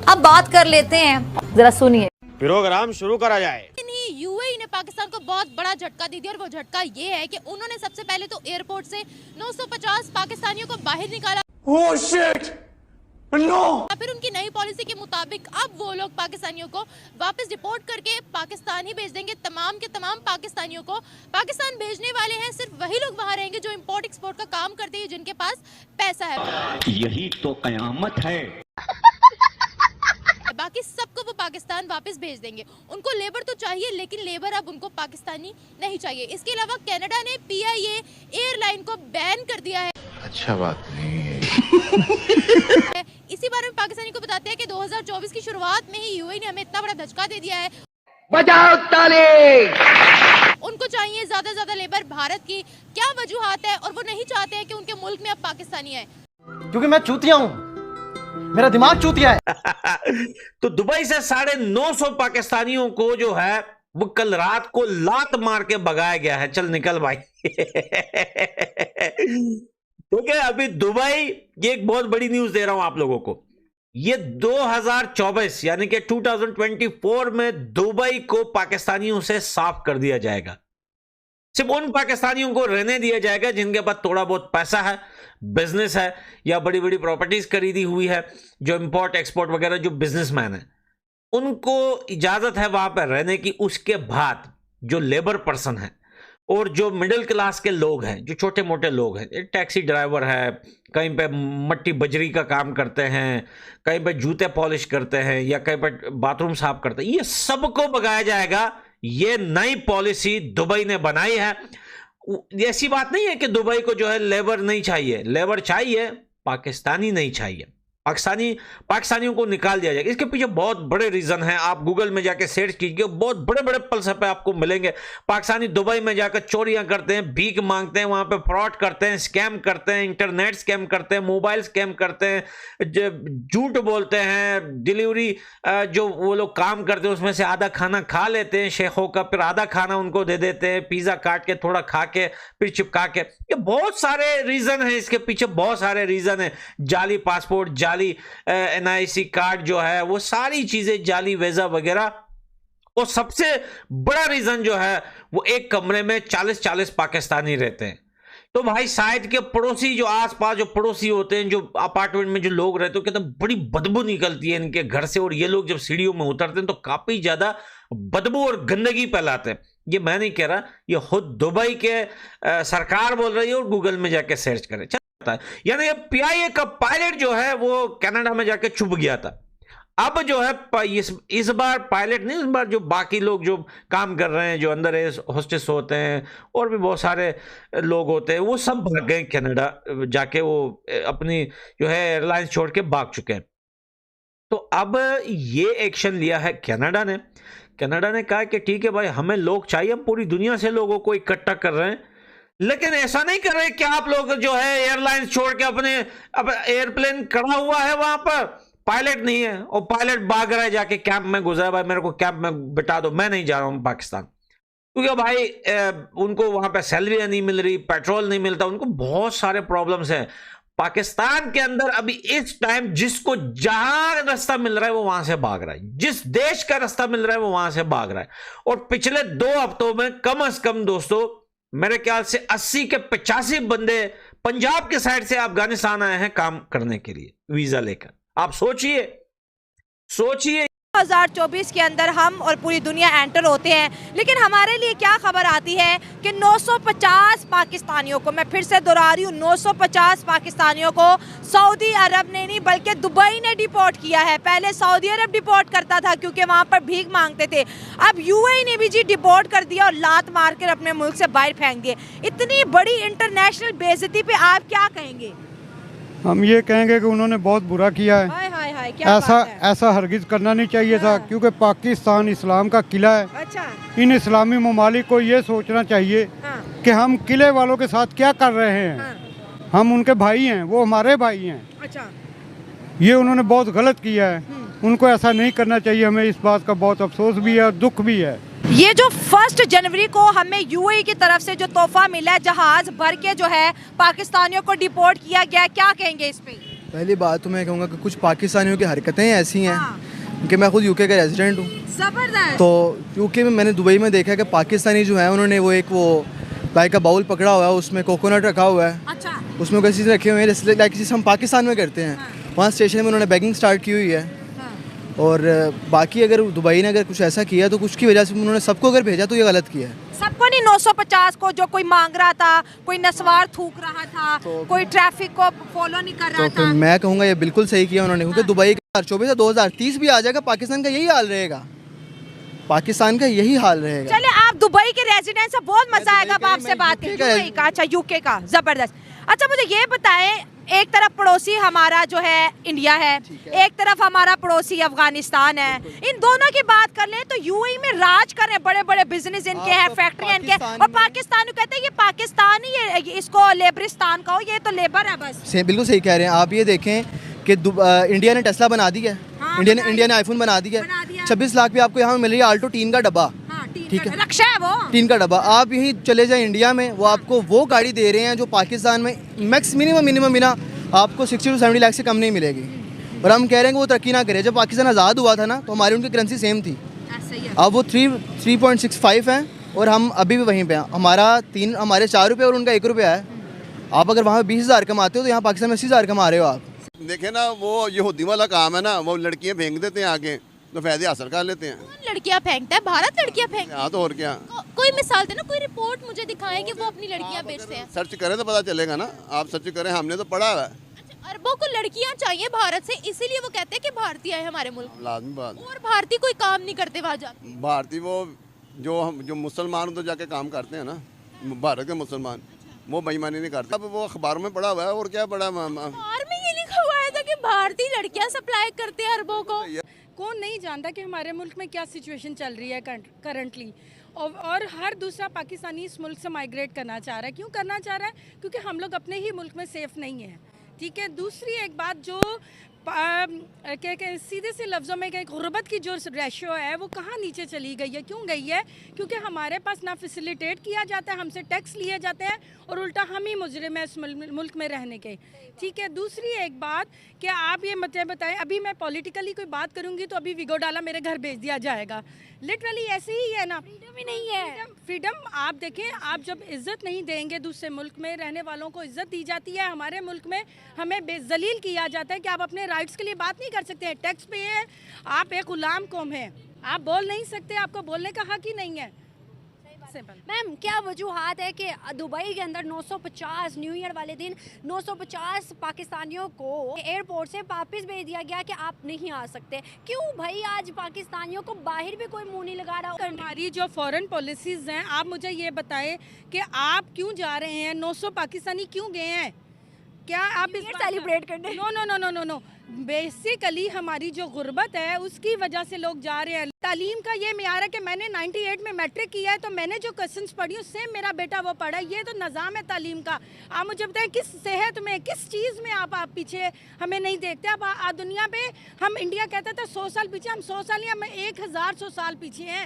अब बात कर लेते हैं, जरा सुनिए। प्रोग्राम शुरू करा जाए। यूएई ने पाकिस्तान को बहुत बड़ा झटका दे दिया और वो झटका ये है कि उन्होंने सबसे पहले तो एयरपोर्ट से 950 पाकिस्तानियों को बाहर निकाला। Oh shit! No! फिर उनकी नई पॉलिसी के मुताबिक अब वो लोग पाकिस्तानियों को वापस डिपोर्ट करके पाकिस्तान ही भेज देंगे। तमाम के तमाम पाकिस्तानियों को पाकिस्तान भेजने वाले हैं। सिर्फ वही लोग वहाँ रहेंगे जो इम्पोर्ट एक्सपोर्ट का काम करते हैं, जिनके पास पैसा है। यही तो कयामत है। बाकी सबको वो पाकिस्तान वापस भेज देंगे। उनको लेबर तो चाहिए, लेकिन लेबर अब उनको पाकिस्तानी नहीं चाहिए। इसके अलावा कनाडा ने PIA एयरलाइन को बैन कर दिया है। अच्छा बात नहीं है। इसी बारे में पाकिस्तानी को बताते हैं कि 2024 की शुरुआत में ही यूएई ने हमें इतना बड़ा धचका दे दिया है। बजाओ ताली। उनको चाहिए ज्यादा ज्यादा लेबर। भारत की क्या वजूहात है और वो नहीं चाहते हैं कि उनके मुल्क में अब पाकिस्तानी आए? क्योंकि मैं चूतिया हूँ, मेरा दिमाग चूतिया है। तो दुबई से 950 पाकिस्तानियों को जो है वो कल रात को लात मार के भगाया गया है। चल निकल भाई। ठीक है, अभी दुबई, ये एक बहुत बड़ी न्यूज दे रहा हूं आप लोगों को। ये 2024 यानी कि 2024 में दुबई को पाकिस्तानियों से साफ कर दिया जाएगा। सिर्फ उन पाकिस्तानियों को रहने दिया जाएगा जिनके पास थोड़ा बहुत पैसा है, बिजनेस है या बड़ी बड़ी प्रॉपर्टीज खरीदी हुई है, जो इंपोर्ट एक्सपोर्ट वगैरह जो बिजनेसमैन है, उनको इजाजत है वहां पर रहने की। उसके बाद जो लेबर पर्सन है और जो मिडिल क्लास के लोग हैं, जो छोटे मोटे लोग हैं, टैक्सी ड्राइवर है, कहीं पे मट्टी बजरी का काम करते हैं, कहीं पे जूते पॉलिश करते हैं या कहीं पे बाथरूम साफ करते हैं, ये सबको भगाया जाएगा। ये नई पॉलिसी दुबई ने बनाई है। ऐसी बात नहीं है कि दुबई को जो है लेबर नहीं चाहिए, लेबर चाहिए, पाकिस्तानी नहीं चाहिए। पाकिस्तानियों को निकाल दिया जाएगा। इसके पीछे बहुत बड़े रीजन हैं। आप गूगल में जाके सर्च कीजिए, बहुत बड़े बड़े पल्स पे आपको मिलेंगे। पाकिस्तानी दुबई में जाकर चोरियां करते हैं, भीख मांगते हैं, वहां पे फ्रॉड करते हैं, स्कैम करते हैं, इंटरनेट स्कैम करते हैं, मोबाइल स्कैम करते हैं, झूठ बोलते हैं। डिलीवरी जो वो लोग काम करते हैं उसमें से आधा खाना खा लेते हैं शेखों का, फिर आधा खाना उनको दे देते हैं, पिज्जा काट के थोड़ा खा के फिर चिपका के। ये बहुत सारे रीजन है, इसके पीछे बहुत सारे रीजन है। जाली पासपोर्ट, जाली NIC कार्ड जो है, वो सारी चीजें, जाली वीजा वगैरह। और सबसे बड़ा रीजन जो है वो एक कमरे में 40-40 पाकिस्तानी रहते हैं। तो भाई साइड के पड़ोसी, जो आसपास जो पड़ोसी होते हैं, जो अपार्टमेंट में जो लोग रहते हैं, कहते हैं बड़ी बदबू निकलती है इनके घर से। और ये लोग जब सीढ़ियों में उतरते हैं तो काफी ज्यादा बदबू और गंदगी फैलाते हैं। ये मैं नहीं कह रहा, ये खुद दुबई के सरकार बोल रही है, और गूगल में जाके सर्च करें। यानी ये PIA का पायलट जो है वो कनाडा में जाके छुप गया था। अब जो है इस बार पायलट नहीं, इस बार जो बाकी लोग जो काम कर रहे हैं, जो अंदर होस्टेस होते हैं और भी बहुत सारे लोग होते हैं, वो सब भाग गए कनाडा जाके। वो अपनी जो है एयरलाइंस छोड़ के भाग चुके हैं। तो अब ये एक्शन लिया है कनाडा ने। कनाडा ने कहा कि ठीक है भाई, हमें लोग चाहिए, हम पूरी दुनिया से लोगों को इकट्ठा कर रहे हैं, लेकिन ऐसा नहीं कर रहे कि आप लोग जो है एयरलाइंस छोड़ के अब एयरप्लेन खड़ा हुआ है, वहां पर पायलट नहीं है और पायलट भाग रहा है जाके कैंप में गुजरा, भाई मेरे को कैंप में बिठा दो, मैं नहीं जा रहा हूं पाकिस्तान। क्योंकि भाई उनको वहां पे सैलरी नहीं मिल रही, पेट्रोल नहीं मिलता, उनको बहुत सारे प्रॉब्लम्स हैं। पाकिस्तान के अंदर अभी इस टाइम जिसको जहां रास्ता मिल रहा है वो वहां से भाग रहा है, जिस देश का रास्ता मिल रहा है वो वहां से भाग रहा है। और पिछले 2 हफ्तों में कम से कम दोस्तों, मेरे ख्याल से 80 के 85 बंदे पंजाब के साइड से अफगानिस्तान आए हैं काम करने के लिए वीजा लेकर। आप सोचिए 2024 के अंदर हम और पूरी दुनिया एंटर होते हैं, लेकिन हमारे लिए क्या खबर आती है कि 950 पाकिस्तानियों को, मैं फिर से दोहरा रही हूँ, 950 पाकिस्तानियों को सऊदी अरब ने नहीं बल्कि दुबई ने डिपोर्ट किया है। पहले सऊदी अरब डिपोर्ट करता था क्योंकि वहाँ पर भीख मांगते थे, अब UAE ने भी जी डिपोर्ट कर दिया और लात मार कर अपने मुल्क से बाहर फेंक दिए। इतनी बड़ी इंटरनेशनल बेइज्जती पे आप क्या कहेंगे? हम ये कहेंगे कि उन्होंने बहुत बुरा किया है। हाय हाय हाय, क्या ऐसा हरगिज करना नहीं चाहिए था, क्योंकि पाकिस्तान इस्लाम का किला है। अच्छा। इन इस्लामी ममालिक को ये सोचना चाहिए कि हम किले वालों के साथ क्या कर रहे हैं। हम उनके भाई हैं, वो हमारे भाई हैं। अच्छा। ये उन्होंने बहुत गलत किया है, उनको ऐसा नहीं करना चाहिए। हमें इस बात का बहुत अफसोस भी है और दुख भी है। ये जो 1 जनवरी को हमें UAE की तरफ से जो तोहफा मिला है, जहाज भर के जो है पाकिस्तानियों को डिपोर्ट किया गया, क्या कहेंगे इस पे? पहली बात तो मैं कहूँगा कि कुछ पाकिस्तानियों की हरकतें ऐसी हैं हाँ। कि मैं खुद यूके का रेजिडेंट हूँ, जबरदस्त। तो यूके में मैंने दुबई में देखा है कि पाकिस्तानी जो है उन्होंने वो एक वो लाइक का बाउल पकड़ा हुआ है, उसमें कोकोनट रखा हुआ है, अच्छा। उसमें कोई चीज़ रखे हुए हैं जैसे लाइक जिसे हम पाकिस्तान में करते हैं। वहाँ स्टेशन में उन्होंने बैगिंग स्टार्ट की हुई है। और बाकी अगर दुबई ने अगर कुछ ऐसा किया तो कुछ की वजह से उन्होंने सबको अगर भेजा तो ये गलत किया है। सबको नहीं, 950 को जो कोई मांग रहा था, कोई नस्वार थूक रहा था, कोई ट्रैफिक को फॉलो नहीं कर रहा तो फिर था। मैं कहूँगा ये बिल्कुल सही किया उन्होंने, क्योंकि दुबई का 2024 से 2030 भी आ जाएगा, पाकिस्तान का यही हाल रहेगा, पाकिस्तान का यही हाल रहेगा। चले, आप दुबई के रेजिडेंट से बहुत मजा मैं आएगा अब दुबई का आपसे नहीं, बात मैं करके। यूके का यूके का, अच्छा यूके का, जबरदस्त। अच्छा मुझे ये बताएं, एक तरफ पड़ोसी हमारा जो है इंडिया है, एक तरफ हमारा पड़ोसी अफगानिस्तान है, इन दोनों की बात कर लें तो यूएई में राज कर रहे हैं, बड़े बड़े बिजनेस इनके हैं, फैक्ट्री इनके हैं, और पाकिस्तान को कहते हैं ये पाकिस्तान ही है, इसको लेबरिस्तान कहो, ये तो लेबर है बस। बिल्कुल सही कह रहे हैं आप। ये देखें कि इंडिया ने टेस्ला बना दी है, हाँ, इंडिया ने आईफोन बना दी है, 26 लाख पे आपको यहाँ मिल रही है आल्टो टीन का डब्बा, ठीक है, रक्षा है वो टीन का डब्बा। आप यहीं चले जाएं इंडिया में, वो आपको वो गाड़ी दे रहे हैं जो पाकिस्तान में मैक्स मिनिमम बिना आपको 60 to 70 लाख से कम नहीं मिलेगी। और हम कह रहे हैं कि वो तरक्की ना करे। जब पाकिस्तान आज़ाद हुआ था ना तो हमारी उनकी करेंसी सेम थी, अब वो 3.65 है और हम अभी भी वहीं पे हैं। हमारे 4 रुपये और उनका 1 रुपया है। आप अगर वहाँ 20,000 कमाते हो तो यहाँ पाकिस्तान में 80,000 कमा रहे हो आप। देखे ना, वो यहूदी वाला काम है ना, वो लड़कियां फेंक देते हैं आगे तो फायदे हासिल कर लेते हैं। कौन लड़कियां फेंकता है? भारत लड़कियां फेंकती है। हाँ तो और क्या, कोई मिसाल देना, कोई रिपोर्ट मुझे दिखाएं कि वो अपनी लड़कियां बेचते हैं। सर्च करें तो पता चलेगा ना, आप सर्च करें, हमने तो पढ़ा है। अच्छा, अरबों को लड़कियां चाहिए भारत से, इसीलिए वो कहते हैं कि भारतीय है हमारे मुल्क। लाजमी बात, और भारतीय कोई काम नहीं करते वहाँ जाके। भारतीय वो जो मुसलमान तो जाके काम करते हैं ना, भारत के मुसलमान, वो बेईमानी नहीं करते। अब वो अखबारों में पढ़ा हुआ है, और क्या पढ़ा। अखबार में ये लिखा हुआ है था कि भारतीय लड़कियां सप्लाई करते हैं अरबों को। कौन नहीं जानता कि हमारे मुल्क में क्या सिचुएशन चल रही है करंटली, और हर दूसरा पाकिस्तानी इस मुल्क से माइग्रेट करना चाह रहा है। क्यों करना चाह रहा है? क्योंकि हम लोग अपने ही मुल्क में सेफ़ नहीं है, ठीक है। दूसरी एक बात जो सीधे से लफ्ज़ों में कि गुर्बत की जो रेशो है वो कहाँ नीचे चली गई है, क्यों गई है? क्योंकि हमारे पास ना फैसिलिटेट किया जाता है, हमसे टैक्स लिए जाते हैं और उल्टा हम ही मुजरिम हैं इस मुल्क में रहने के, ठीक है। दूसरी एक बात कि आप ये मतलब बताएं, अभी मैं पॉलिटिकली कोई बात करूँगी तो अभी विगो डाला मेरे घर भेज दिया जाएगा, लिटरली ऐसे ही है ना। फ्रीडम ही नहीं है। फ्रीडम आप देखें, आप जब इज़्ज़त नहीं देंगे, दूसरे मुल्क में रहने वालों को इज़्ज़त दी जाती है, हमारे मुल्क में हमें बेजलील किया जाता है कि आप अपने राइट्स के लिए बात नहीं कर सकते हैं, टैक्स पे है, आप एक गुलाम कौम है, आप बोल नहीं सकते, आपको बोलने का हक ही नहीं है। मैम क्या वजूहात है कि दुबई के अंदर 950 न्यू ईयर वाले दिन 950 पाकिस्तानियों को एयरपोर्ट से वापस भेज दिया गया कि आप नहीं आ सकते? क्यों भाई आज पाकिस्तानियों को बाहर भी कोई मुंह नहीं लगा रहा? हमारी जो फॉरेन पॉलिसीज़ हैं, आप मुझे ये बताएं कि आप क्यों जा रहे हैं? 900 पाकिस्तानी क्यों गए हैं? क्या आप इस सेलिब्रेट करने? No no no no no no basically हमारी जो गुर्बत है उसकी वजह से लोग जा रहे हैं। तालीम का ये मेयार है कि मैंने 98 में मैट्रिक किया है तो मैंने जो क्वेश्चंस पढ़ी हूँ सेम मेरा बेटा वो पढ़ा है। ये तो निज़ाम है तालीम का। आप मुझे बताएं किस सेहत में, किस चीज़ में आप पीछे हमें नहीं देखते? अब दुनिया पे हम इंडिया कहता था 100 साल पीछे, हम 100 साल नहीं, हम 1100 साल पीछे हैं।